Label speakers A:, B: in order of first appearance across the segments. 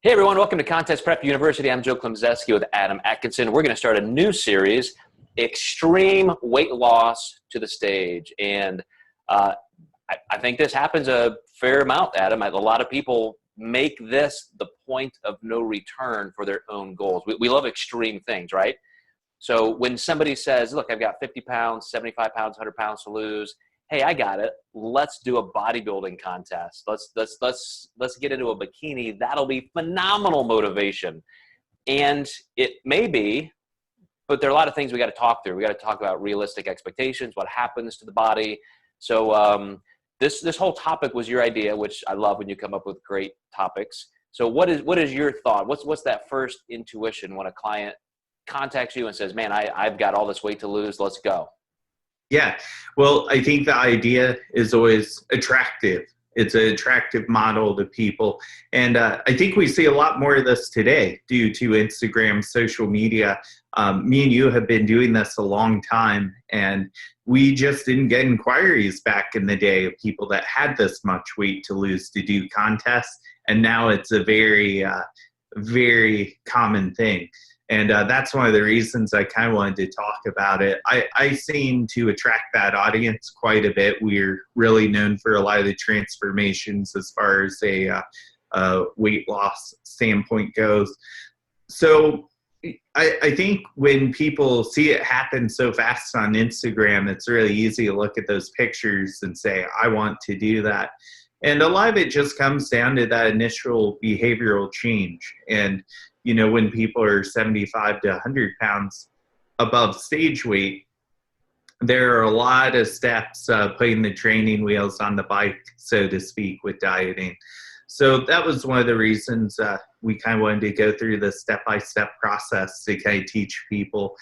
A: Hey everyone, welcome to Contest Prep University. I'm Joe Klemczewski with Adam Atkinson. We're going to start a new series, Extreme Weight Loss to the Stage. And I think this happens a fair amount, Adam. A lot of people make this the point of no return for their own goals. We love extreme things, right? So when somebody says, look, I've got 50 pounds, 75 pounds, 100 pounds to lose, hey, I got it. Let's do a bodybuilding contest. Let's get into a bikini. That'll be phenomenal motivation. And it may be, but there are a lot of things we got to talk through. We got to talk about realistic expectations, what happens to the body. So this whole topic was your idea, which I love when you come up with great topics. So what is your thought? What's that first intuition when a client contacts you and says, man, I've got all this weight to lose. Let's go.
B: Yeah, well, I think the idea is always attractive. It's an attractive model to people. And I think we see a lot more of this today due to Instagram, social media. Me and you have been doing this a long time, and we just didn't get inquiries back in the day of people that had this much weight to lose to do contests. And now it's a very, very common thing. And that's one of the reasons I kind of wanted to talk about it. I seem to attract that audience quite a bit. We're really known for a lot of the transformations as far as a weight loss standpoint goes. So I think when people see it happen so fast on Instagram, it's really easy to look at those pictures and say, I want to do that. And a lot of it just comes down to that initial behavioral change. And you know, when people are 75 to 100 pounds above stage weight, there are a lot of steps putting the training wheels on the bike, so to speak, with dieting. So that was one of the reasons we kind of wanted to go through the step-by-step process to kind of teach people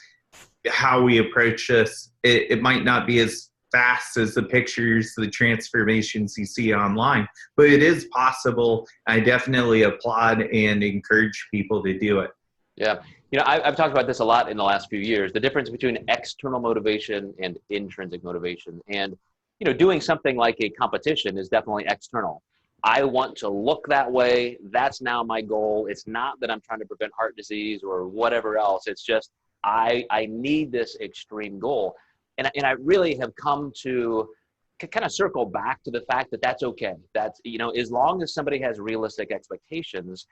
B: how we approach this. It might not be as fast as the pictures, the transformations you see online, but it is possible. I definitely applaud and encourage people to do it.
A: Yeah. You know, I've talked about this a lot in the last few years, the difference between external motivation and intrinsic motivation. And, you know, doing something like a competition is definitely external. I want to look that way. That's now my goal. It's not that I'm trying to prevent heart disease or whatever else. It's just, I need this extreme goal. And I really have come to kind of circle back to the fact that that's okay. That's, you know, as long as somebody has realistic expectations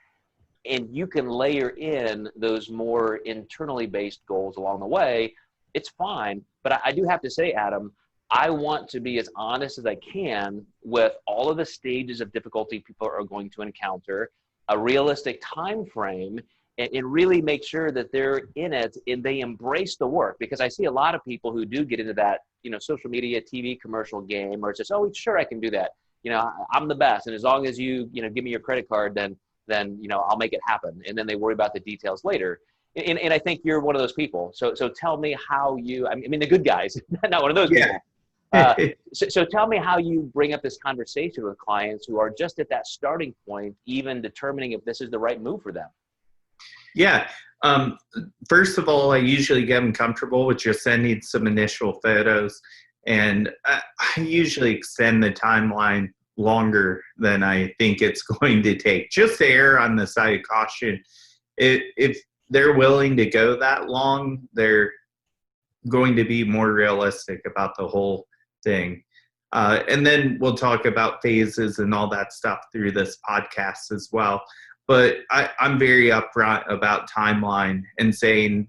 A: and you can layer in those more internally based goals along the way, it's fine. But I do have to say, Adam, I want to be as honest as I can with all of the stages of difficulty people are going to encounter, a realistic time frame, and really make sure that they're in it and they embrace the work. Because I see a lot of people who do get into that, you know, social media, TV commercial game, or it's just, oh, sure, I can do that. You know, I'm the best. And as long as you give me your credit card, then, you know, I'll make it happen. And then they worry about the details later. And I think you're one of those people. So tell me how you, I mean, the good guys, not one of those people. So tell me how you bring up this conversation with clients who are just at that starting point, even determining if this is the right move for them.
B: Yeah. First of all, I usually get them comfortable with just sending some initial photos. And I usually extend the timeline longer than I think it's going to take, just to err on the side of caution. If they're willing to go that long, they're going to be more realistic about the whole thing. And then we'll talk about phases and all that stuff through this podcast as well. But I'm very upfront about timeline and saying,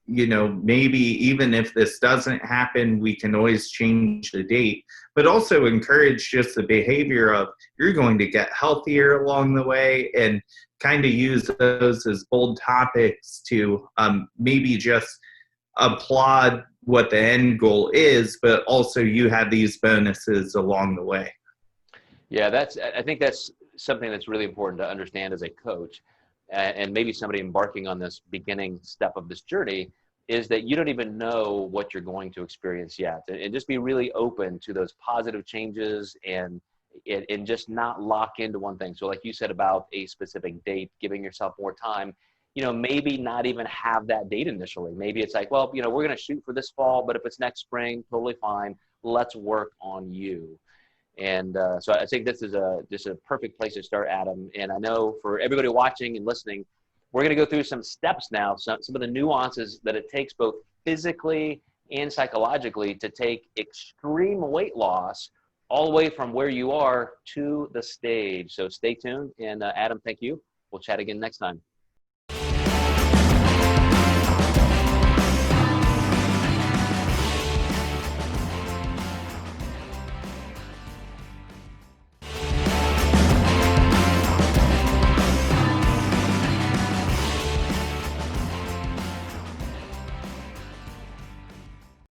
B: you know, maybe even if this doesn't happen, we can always change the date, but also encourage just the behavior of you're going to get healthier along the way, and kind of use those as bold topics to maybe just applaud what the end goal is, but also you have these bonuses along the way.
A: Yeah, I think that's something that's really important to understand as a coach, and maybe somebody embarking on this beginning step of this journey, is that you don't even know what you're going to experience yet. And just be really open to those positive changes and just not lock into one thing. So like you said about a specific date, giving yourself more time, you know, maybe not even have that date initially. Maybe it's like, well, you know, we're going to shoot for this fall, but if it's next spring, totally fine. Let's work on you. And so I think this is just a perfect place to start, Adam. And I know for everybody watching and listening, we're going to go through some steps now, some of the nuances that it takes both physically and psychologically to take extreme weight loss all the way from where you are to the stage. So stay tuned. And Adam, thank you. We'll chat again next time.